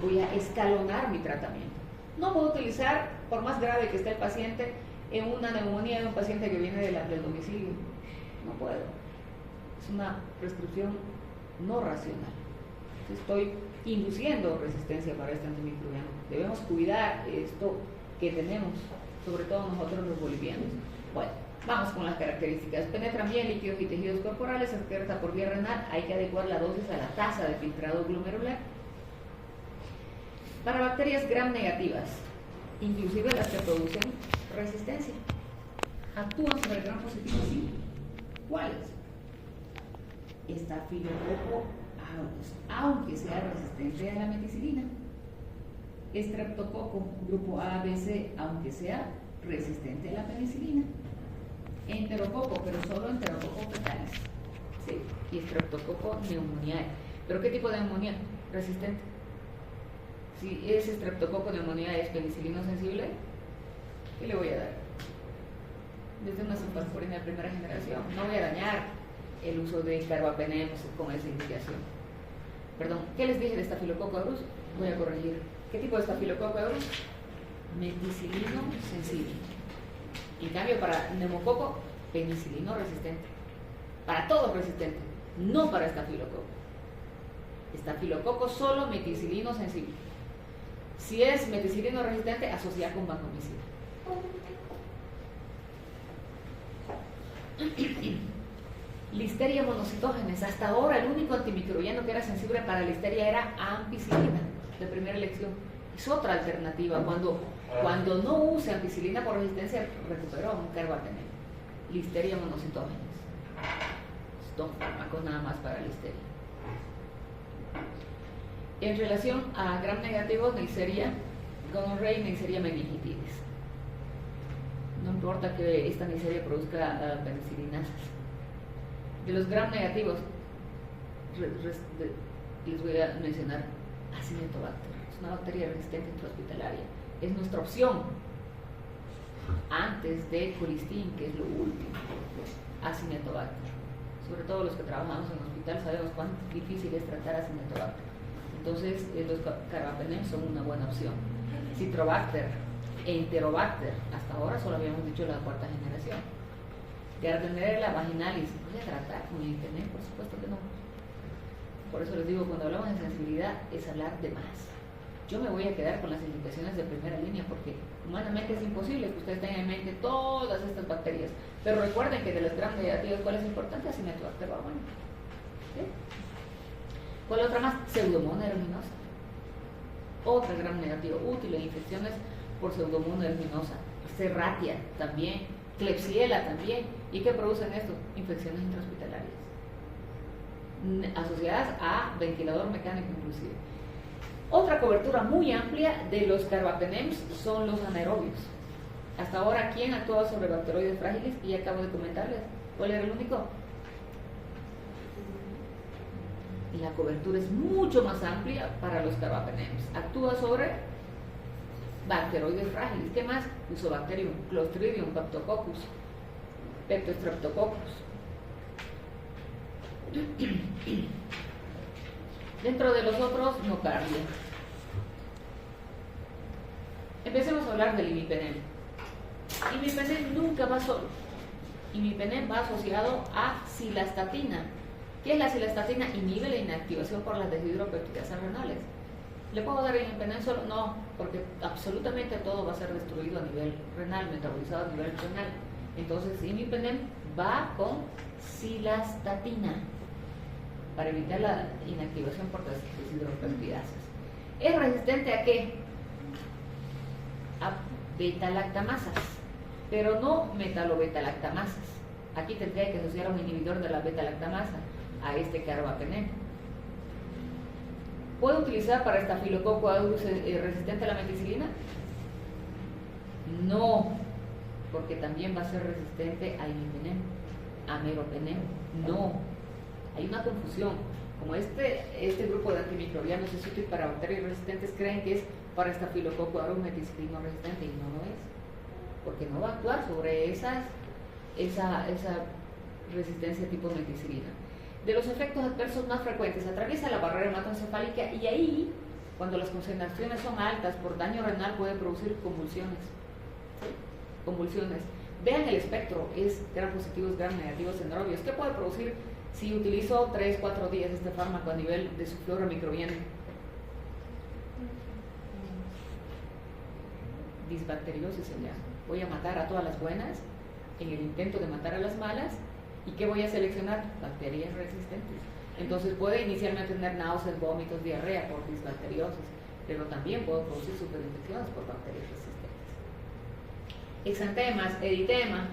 Voy a escalonar mi tratamiento. No puedo utilizar, por más grave que esté el paciente, en una neumonía de un paciente que viene del domicilio. No puedo. Es una prescripción no racional. Estoy induciendo resistencia para este antimicrobiano. Debemos cuidar esto que tenemos, sobre todo nosotros los bolivianos. Bueno, vamos con las características. Penetran bien líquidos y tejidos corporales, se excreta por vía renal, hay que adecuar la dosis a la tasa de filtrado glomerular. Para bacterias gram negativas, inclusive las que producen resistencia, actúan sobre el gram positivo, sí. ¿Cuáles? Estafilococo aureus, aunque sea resistente a la meticilina. Estreptococo, grupo A, B, C, aunque sea resistente a la penicilina. Enterococo, pero solo enterococo fetalis. ¿Sí? Y estreptococo pneumoniae. ¿Pero qué tipo de neumonía? Resistente. Si es estreptococo pneumoniae, es penicilino sensible, ¿qué le voy a dar? Desde una cefalforina de primera generación. No voy a dañar el uso de carbapenem con esa indicación. Perdón, ¿qué les dije de estafilococo aureus? Voy a corregir. ¿Qué tipo de estafilococo aureus? Meticilino sensible. En cambio, para neumococo, penicilino resistente. Para todos resistente, no para estafilococo. Estafilococo solo meticilino sensible. Si es meticilino resistente, asociar con vancomicina. Listeria monocitógenes. Hasta ahora el único antimicrobiano que era sensible para la listeria era ampicilina, de primera elección. Es otra alternativa. Cuando no use ampicilina por resistencia, recuperó un carbapenem. Listeria monocitógenes. Son fármacos nada más para listeria. En relación a gram negativos, Neisseria gonorrhea y Neisseria meningitis. No importa que esta Neisseria produzca penicilinasas. De los gram negativos, les voy a mencionar Acinetobacter. Es una bacteria resistente intrahospitalaria. Es nuestra opción antes de colistin, que es lo último. Acinetobacter. Sobre todo los que trabajamos en el hospital sabemos cuán difícil es tratar Acinetobacter. Entonces, los carbapenem son una buena opción. Citrobacter, Enterobacter, hasta ahora solo habíamos dicho la cuarta generación. Gardnerella vaginalis, voy a tratar con el internet, por supuesto que no. Por eso les digo, cuando hablamos de sensibilidad es hablar de más. Yo me voy a quedar con las indicaciones de primera línea porque humanamente es imposible que ustedes tengan en mente todas estas bacterias. Pero recuerden que de las gram negativas, ¿cuál es importante? Acinetobacter baumannii. ¿Sí? ¿Cuál otra más? Pseudomonas aeruginosa. Otra gram negativa útil en infecciones por Pseudomonas aeruginosa. Serratia también. Klebsiella también. ¿Y qué producen esto? Infecciones intrahospitalarias. asociadas a ventilador mecánico inclusive. Otra cobertura muy amplia de los carbapenems son los anaerobios. Hasta ahora, ¿quién actuaba sobre bacteroides frágiles? Y ya acabo de comentarles. ¿Cuál era el único? La cobertura es mucho más amplia para los carbapenems. Actúa sobre bacteroides frágiles. ¿Qué más? Fusobacterium, Clostridium, Bactococcus, Peptostreptococcus. Dentro de los otros, nocardia. Empecemos a hablar del imipenem. Imipenem nunca va solo. Imipenem va asociado a cilastatina. ¿Qué es la cilastatina? Inhibe la inactivación por las deshidropeptidasas renales. ¿Le puedo dar imipenem solo? No, porque absolutamente todo va a ser destruido a nivel renal, metabolizado a nivel renal. Entonces, imipenem va con cilastatina para evitar la inactivación por las deshidropeptidasas. ¿Es resistente a qué? A beta-lactamasas, pero no metalobetalactamasas. Aquí tendría que asociar a un inhibidor de la beta-lactamasa, a este carbapenem. ¿Puedo utilizar para Staphylococcus aureus resistente a la meticilina? No, porque también va a ser resistente a imipenem, a meropenem. No, hay una confusión. Como este grupo de antimicrobianos es útil para bacterias resistentes, creen que es para Staphylococcus aureus meticilino resistente, y no lo es, porque no va a actuar sobre esa resistencia tipo meticilina. De los efectos adversos más frecuentes, atraviesa la barrera hematoencefálica, y ahí, cuando las concentraciones son altas por daño renal, puede producir convulsiones. ¿Sí? Convulsiones. Vean el espectro, es gram positivos, gram negativos anaerobios. ¿Qué puede producir si utilizo 3-4 días este fármaco a nivel de su flora microbiana? Disbacteriosis se llama. Voy a matar a todas las buenas en el intento de matar a las malas. ¿Y qué voy a seleccionar? Bacterias resistentes. Entonces puede inicialmente tener náuseas, vómitos, diarrea por disbacteriosis, pero también puedo producir superinfecciones por bacterias resistentes. Exantemas, eritema,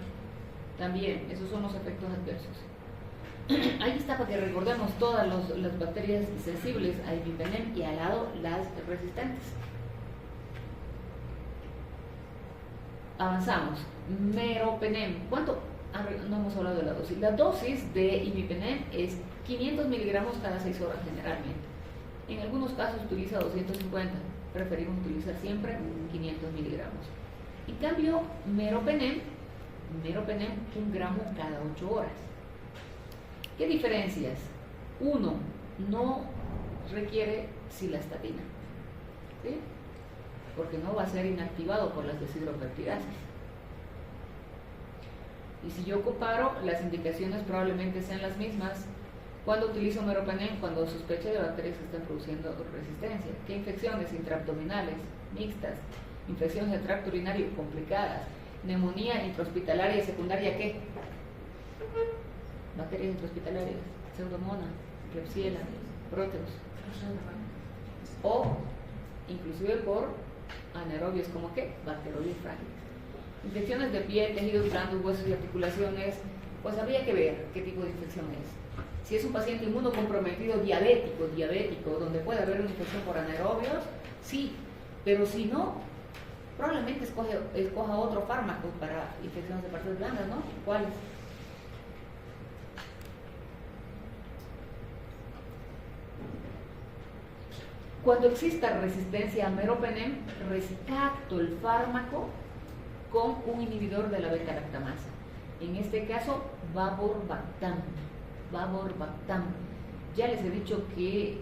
también, esos son los efectos adversos. Ahí está para que recordemos todas las bacterias sensibles a imipenem y al lado las resistentes. Avanzamos. Meropenem. ¿Cuánto? No hemos hablado de la dosis. La dosis de imipenem es 500 miligramos cada 6 horas generalmente. En algunos casos utiliza 250. Preferimos utilizar siempre 500 miligramos. En cambio, meropenem 1 gramo cada 8 horas. ¿Qué diferencias? Uno, no requiere cilastatina, ¿sí? Porque no va a ser inactivado por las deshidropeptidasas. Y si yo comparo, las indicaciones probablemente sean las mismas. Cuando utilizo meropenem, cuando sospecho de bacterias que están produciendo resistencia. ¿Qué infecciones? Intraabdominales, mixtas, infecciones del tracto urinario complicadas, neumonía intrahospitalaria secundaria, ¿qué? Bacterias intrahospitalarias, pseudomonas, Klebsiella, Proteus, o inclusive por anaerobios, como ¿qué? Bacteroides frágiles. Infecciones de piel, tejidos blandos, huesos y articulaciones, pues habría que ver qué tipo de infección es. Si es un paciente inmunocomprometido diabético, donde puede haber una infección por anaerobios, sí, pero si no, probablemente escoja otro fármaco para infecciones de partes blandas, ¿no? ¿Cuáles? Cuando exista resistencia a meropenem, rescato el fármaco con un inhibidor de la beta-lactamasa. En este caso, Vavorbactam. Ya les he dicho que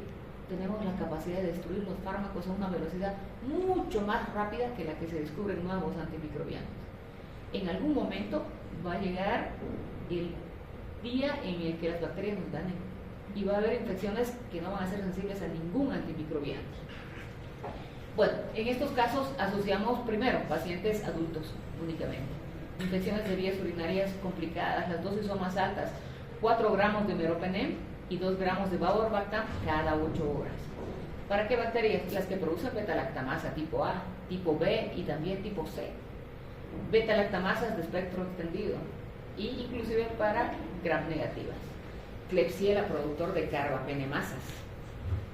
tenemos la capacidad de destruir los fármacos a una velocidad mucho más rápida que la que se descubren nuevos antimicrobianos. En algún momento va a llegar el día en el que las bacterias nos dañen y va a haber infecciones que no van a ser sensibles a ningún antimicrobiano. Bueno, en estos casos asociamos primero pacientes adultos únicamente. Infecciones de vías urinarias complicadas, las dosis son más altas, 4 gramos de meropenem y 2 gramos de Vavorbactam cada 8 horas. ¿Para qué bacterias? Las que producen beta-lactamasa tipo A, tipo B y también tipo C. Beta-lactamasas de espectro extendido e inclusive para gram negativas. Klebsiella, productor de carbapenemasas.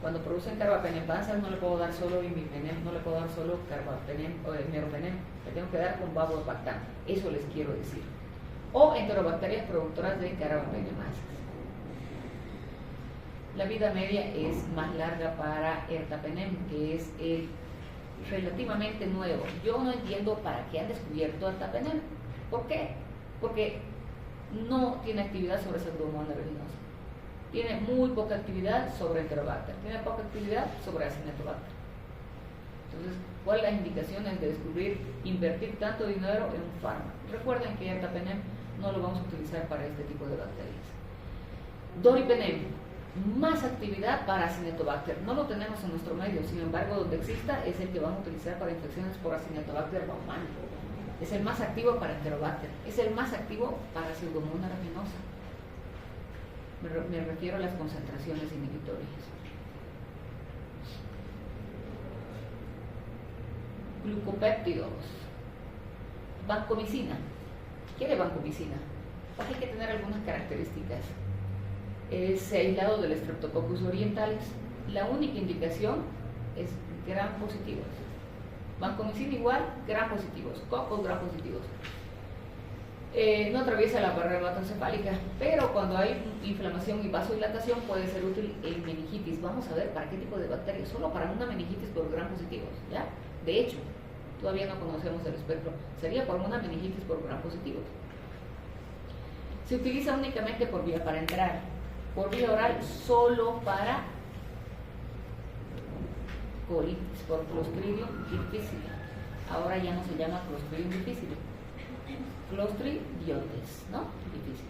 Cuando producen carbapenemasas no le puedo dar solo imipenem, no le puedo dar solo carbapenem o meropenem, le tengo que dar con bavobactam. Eso les quiero decir. O enterobacterias productoras de carbapenemasas. La vida media es más larga para ertapenem, que es el relativamente nuevo. Yo no entiendo para qué han descubierto ertapenem. ¿Por qué? Porque no tiene actividad sobre Pseudomonas aeruginosa. Tiene muy poca actividad sobre Enterobacter. Tiene poca actividad sobre Acinetobacter. Entonces, ¿cuáles son las indicaciones de descubrir, invertir tanto dinero en un fármaco? Recuerden que ertapenem no lo vamos a utilizar para este tipo de bacterias. Doripenem, más actividad para Acinetobacter. No lo tenemos en nuestro medio, sin embargo, donde exista es el que vamos a utilizar para infecciones por Acinetobacter baumannii. Es el más activo para Enterobacter, es el más activo para Pseudomonas aeruginosa. Me refiero a las concentraciones inhibitorias. Glucopéptidos. Vancomicina. ¿Qué es vancomicina? Pues hay que tener algunas características. Es aislado del Streptococcus orientalis. La única indicación es gram positivos. Vancomicina igual, gram positivos. Cocos gram positivos. No atraviesa la barrera hematoencefálica, pero cuando hay inflamación y vasodilatación puede ser útil en meningitis. Vamos a ver para qué tipo de bacterias, solo para una meningitis por gram positivos, ¿ya? De hecho, todavía no conocemos el espectro, sería por una meningitis por gram positivos. Se utiliza únicamente por vía parenteral, por vía oral solo para colitis por Clostridium difficile. Ahora ya no se llama Clostridium difficile. Clostridioides, ¿no? Difícil.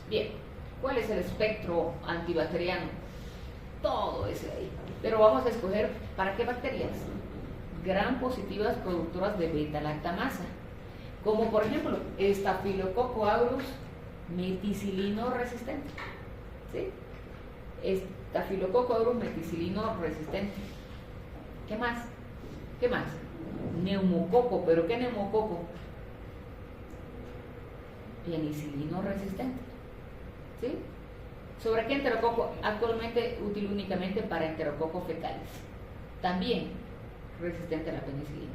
Bien, ¿cuál es el espectro antibacteriano? Todo ese ahí. Pero vamos a escoger para qué bacterias. Gram positivas productoras de beta-lactamasa, como por ejemplo Staphylococcus aureus meticilino resistente. ¿Sí? Staphylococcus aureus meticilino resistente. ¿Qué más? ¿Qué más? Neumococo, ¿pero qué neumococo? Penicilino resistente. ¿Sí? ¿Sobre qué enterococo? Actualmente útil únicamente para enterococo fecalis. También resistente a la penicilina.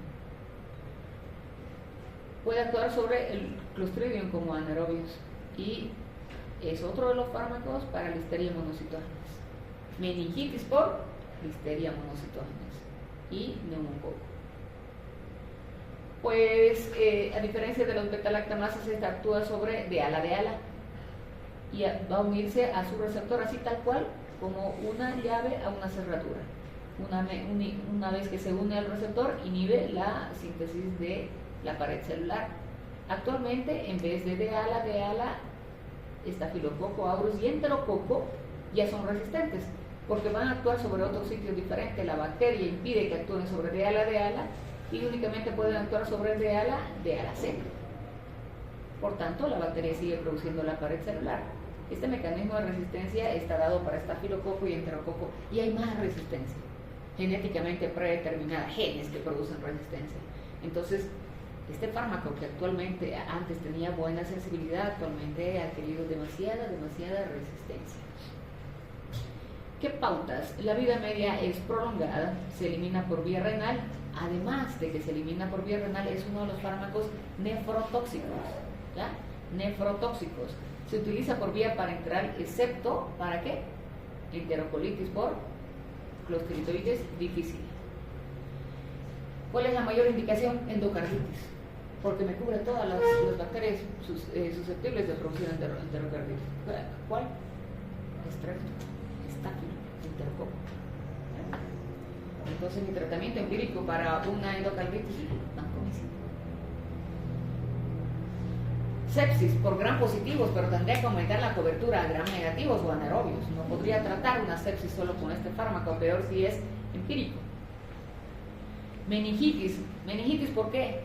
Puede actuar sobre el Clostridium como anaerobios y es otro de los fármacos para Listeria monocytogenes. Meningitis por Listeria monocytogenes y neumococo. Pues a diferencia de los beta-lactamasas, esta actúa sobre de ala y va a unirse a su receptor así tal cual como una llave a una cerradura. Una vez que se une al receptor, inhibe la síntesis de la pared celular. Actualmente, en vez de ala, Staphylococcus aureus y enterococo ya son resistentes porque van a actuar sobre otros sitios diferentes. La bacteria impide que actúen sobre de ala y únicamente pueden actuar sobre de ala C. Por tanto, la bacteria sigue produciendo la pared celular. Este mecanismo de resistencia está dado para estafilococo y enterococo y hay más resistencia genéticamente predeterminada, genes que producen resistencia. Entonces, este fármaco que actualmente antes tenía buena sensibilidad, actualmente ha adquirido demasiada resistencia. ¿Qué pautas? La vida media es prolongada, se elimina por vía renal. Además de que se elimina por vía renal, es uno de los fármacos nefrotóxicos, ¿ya? Nefrotóxicos. Se utiliza por vía parenteral, excepto, ¿para qué? Enterocolitis por Clostridioides difficile. ¿Cuál es la mayor indicación? Endocarditis, porque me cubre todas las bacterias susceptibles de producir enterocarditis. ¿Cuál? Estrepto, estáfilo, enterococo. Entonces mi tratamiento empírico para una endocarditis, vancomicina. Sepsis por gram positivos, pero tendría que aumentar la cobertura a gram negativos o anaerobios. No podría tratar una sepsis solo con este fármaco, peor si es empírico. Meningitis. ¿Meningitis por qué?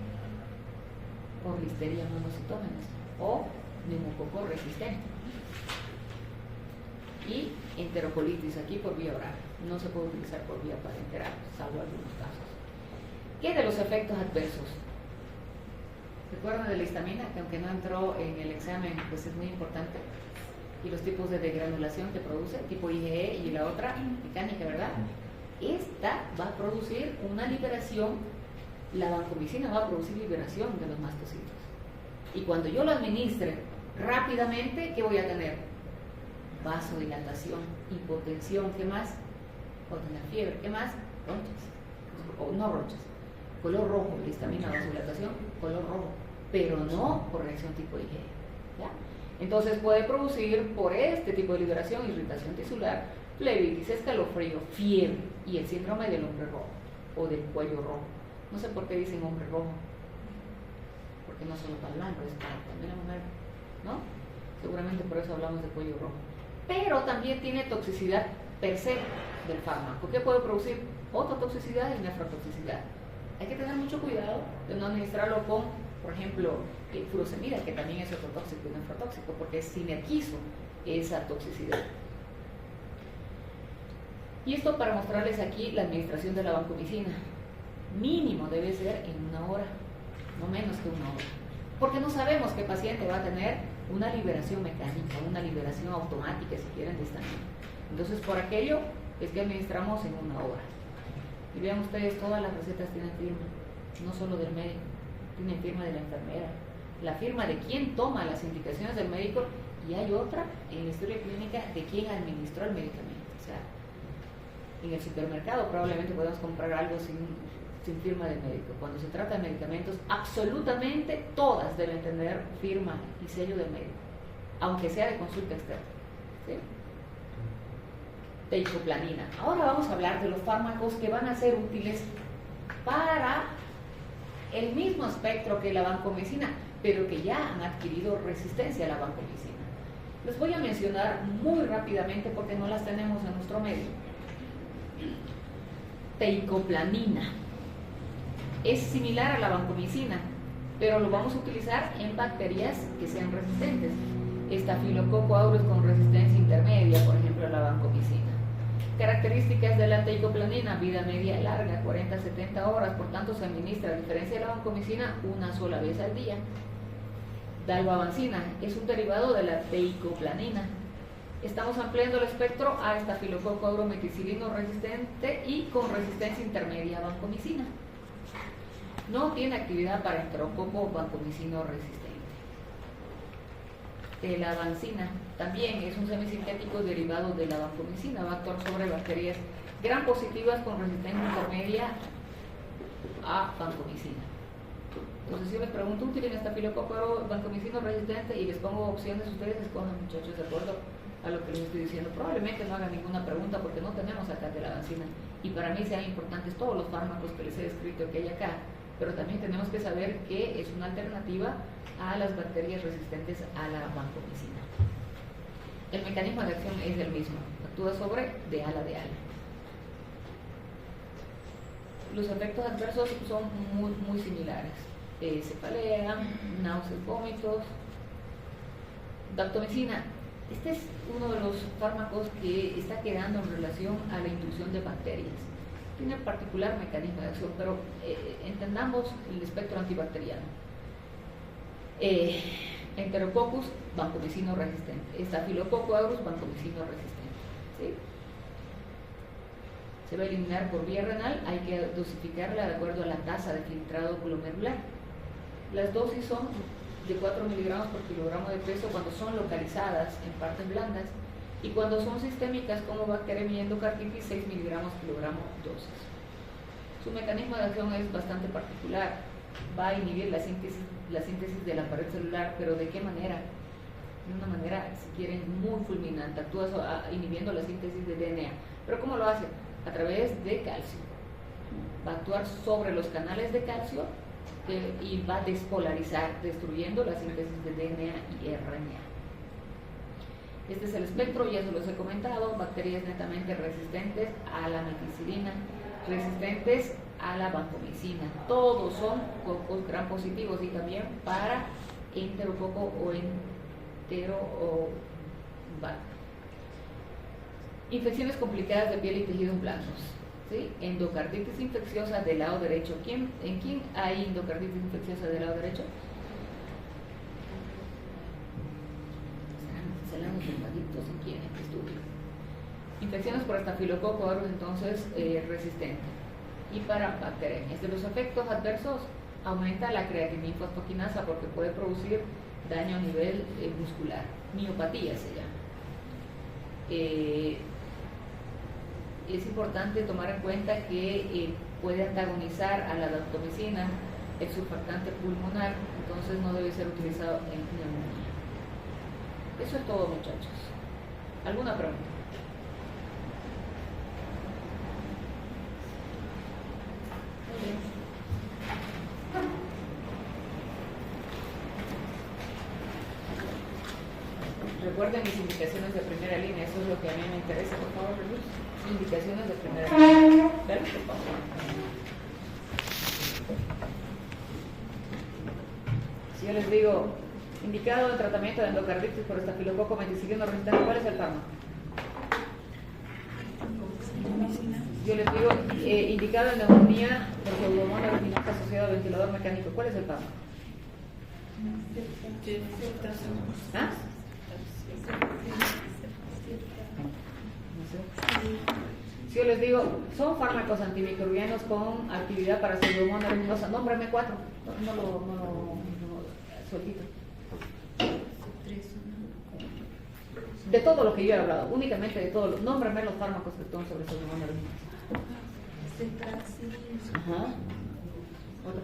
Por Listeria monocytogenes o neumococo resistente. Y enterocolitis aquí por vía oral. No se puede utilizar por vía parenteral, salvo algunos casos. ¿Qué de los efectos adversos? ¿Recuerdan de la histamina? Que aunque no entró en el examen, pues es muy importante. Y los tipos de degranulación que produce, tipo IgE y la otra mecánica, ¿verdad? Esta va a producir una liberación, la vancomicina va a producir liberación de los mastocitos. Y cuando yo lo administre rápidamente, ¿qué voy a tener? Vasodilatación, hipotensión, ¿qué más? Voy a tener fiebre, ¿qué más? Ronchas, o no ronchas, color rojo, la histamina, vasodilatación, color rojo, pero no por reacción tipo IgE, ¿ya? Entonces puede producir por este tipo de liberación irritación tisular, flebitis, escalofrío, fiebre y el síndrome del hombre rojo o del cuello rojo. No sé por qué dicen hombre rojo, porque no solo para el blanco, es para también la mujer, ¿no? Seguramente por eso hablamos de cuello rojo. Pero también tiene toxicidad per se del fármaco. ¿Qué puede producir? Ototoxicidad y nefrotoxicidad. Hay que tener mucho cuidado de no administrarlo con, por ejemplo, furosemida, que también es ototóxico y nefrotóxico, porque sinergizo esa toxicidad. Y esto para mostrarles aquí la administración de la vancomicina. Mínimo debe ser en 1 hora, no menos que 1 hora. Porque no sabemos qué paciente va a tener una liberación mecánica, una liberación automática, si quieren, de histamina. Entonces, por aquello es que administramos en 1 hora. Y vean ustedes, todas las recetas tienen firma, no solo del médico, tienen firma de la enfermera, la firma de quien toma las indicaciones del médico, y hay otra en la historia clínica de quien administró el medicamento. O sea, en el supermercado probablemente podemos comprar algo sin firma del médico. Cuando se trata de medicamentos, absolutamente todas deben tener firma y sello del médico, aunque sea de consulta externa, ¿sí? Teicoplanin. Ahora vamos a hablar de los fármacos que van a ser útiles para el mismo espectro que la vancomicina, pero que ya han adquirido resistencia a la vancomicina. Les voy a mencionar muy rápidamente porque no las tenemos en nuestro medio. Teicoplanina es similar a la vancomicina, pero lo vamos a utilizar en bacterias que sean resistentes. Staphylococcus aureus con resistencia intermedia, por ejemplo, a la vancomicina. Características de la teicoplanina: vida media larga, 40 a 70 horas, por tanto se administra, a diferencia de la vancomicina, 1 sola vez al día. Dalbavancina es un derivado de la teicoplanina. Estamos ampliando el espectro a Staphylococcus aureus meticilino resistente y con resistencia intermedia a vancomicina. No tiene actividad para enterococo vancomicino resistente. Telavancina también es un semisintético derivado de la vancomicina, va a actuar sobre bacterias gram positivas con resistencia intermedia a vancomicina. Entonces, si yo les pregunto, ¿útil en Staphylococcus aureus vancomicino resistente? Y les pongo opciones, ustedes escojan, muchachos, de acuerdo a lo que les estoy diciendo. Probablemente no hagan ninguna pregunta porque no tenemos acá telavancina, y para mí sean importantes todos los fármacos que les he descrito que hay acá, pero también tenemos que saber que es una alternativa a las bacterias resistentes a la vancomicina. El mecanismo de acción es el mismo, actúa sobre de ala de ala. Los efectos adversos son muy similares: cefalea, náuseas, vómitos. Daptomicina, este es uno de los fármacos que está quedando en relación a la inducción de bacterias. Tiene particular mecanismo de acción, pero entendamos el espectro antibacteriano. Enterococcus, vancomicino resistente. Staphylococcus aureus, vancomicino resistente, ¿sí? Se va a eliminar por vía renal, hay que dosificarla de acuerdo a la tasa de filtrado glomerular. Las dosis son de 4 miligramos por kilogramo de peso cuando son localizadas en partes blandas, y cuando son sistémicas como bacteriemia y endocarditis, 6 miligramos kilogramo dosis. Su mecanismo de acción es bastante particular, va a inhibir la síntesis de la pared celular, pero ¿de qué manera? De una manera, si quieren, muy fulminante, actúa inhibiendo la síntesis de DNA. ¿Pero cómo lo hace? A través de calcio. Va a actuar sobre los canales de calcio y va a despolarizar, destruyendo la síntesis de DNA y RNA. Este es el espectro, ya se los he comentado: bacterias netamente resistentes a la meticilina, resistentes a la vancomicina. Todos son cocos gram positivos, y también para enterococo o enterobacter. Infecciones complicadas de piel y tejidos blandos, ¿sí? Endocarditis infecciosa del lado derecho. ¿En quién hay endocarditis infecciosa del lado derecho? quieren que estudie. Infecciones por estafilococo aureus, entonces resistente. Y para bacterias. De los efectos adversos, aumenta la creatinifosfoquinasa porque puede producir daño a nivel muscular. Miopatía se llama. Es importante tomar en cuenta que puede antagonizar a la daptomicina, el surfactante pulmonar, entonces no debe ser utilizado en neumonía. Eso es todo, muchachos. ¿Alguna pregunta? Muy bien. Recuerden mis indicaciones de primera línea, eso es lo que a mí me interesa, por favor, Luz. Indicaciones de primera línea. Verlos, por favor. Si yo les digo, indicado el tratamiento de endocarditis por estafilococo meticilino resistente, ¿cuál es el fármaco? Yo les digo, indicado en neumonía por pseudomonas aeruginosa asociado a ventilador mecánico, ¿cuál es el fármaco? ¿Ah? No sé. Si yo les digo, son fármacos antimicrobianos con actividad para pseudomonas aeruginosa, nómbrame 4. No, sueltito. De todo lo que yo he hablado, únicamente de todo. Nómbrame los fármacos que están sobre pseudomonas aeruginosa. Ajá. Otra.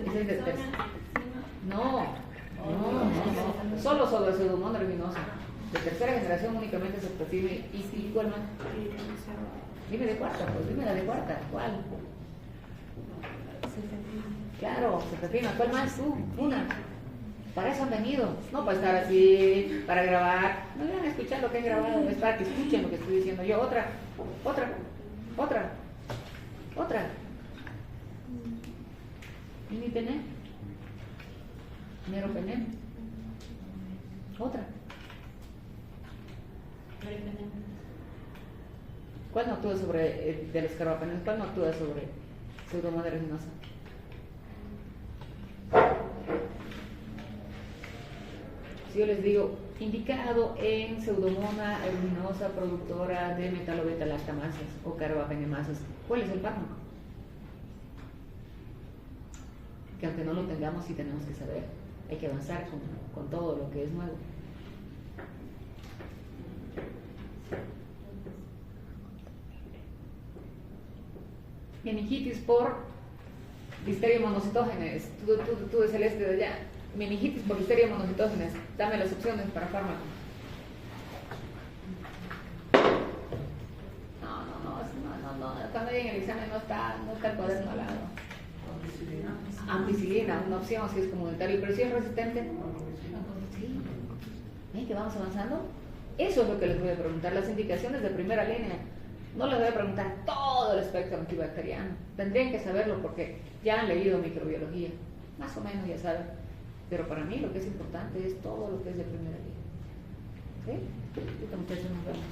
¿Es el de tercera? No. Solo sobre pseudomonas aeruginosa. De tercera generación únicamente se prescribe. ¿Y cuál más? Dime de cuarta, pues dime la de cuarta. ¿Cuál? Claro, cefepima. ¿Cuál más tú? Una. Para eso han venido. No para estar así, para grabar. No van a escuchar lo que he grabado, es para que escuchen lo que estoy diciendo yo. Otra. Imipenem. Meropenem. Otra. ¿Cuál no actúa sobre del escarbapenem? ¿Cuál no actúa sobre pseudomonas aeruginosa? Si yo les digo, indicado en pseudomonas aeruginosa productora de metalobeta-lactamasas o carbapenemasas, ¿cuál es el fármaco? Que aunque no lo tengamos, sí tenemos que saber. Hay que avanzar con todo lo que es nuevo. Meningitis por Listeria monocitógenes. Tú de Celeste de allá. Meningitis por Listeria monocitógenes. Dame las opciones para fármaco. No. Cuando hay en el examen no está el cuaderno al lado. Ampicilina, una opción si es comunitario, pero si es resistente. Sí. ¿Ven que vamos avanzando? Eso es lo que les voy a preguntar, las indicaciones de primera línea. No les voy a preguntar todo el espectro antibacteriano. Tendrían que saberlo porque ya han leído microbiología. Más o menos ya saben. Pero para mí lo que es importante es todo lo que es de primera línea. ¿Sí? Ahorita, muchachos, nos vemos.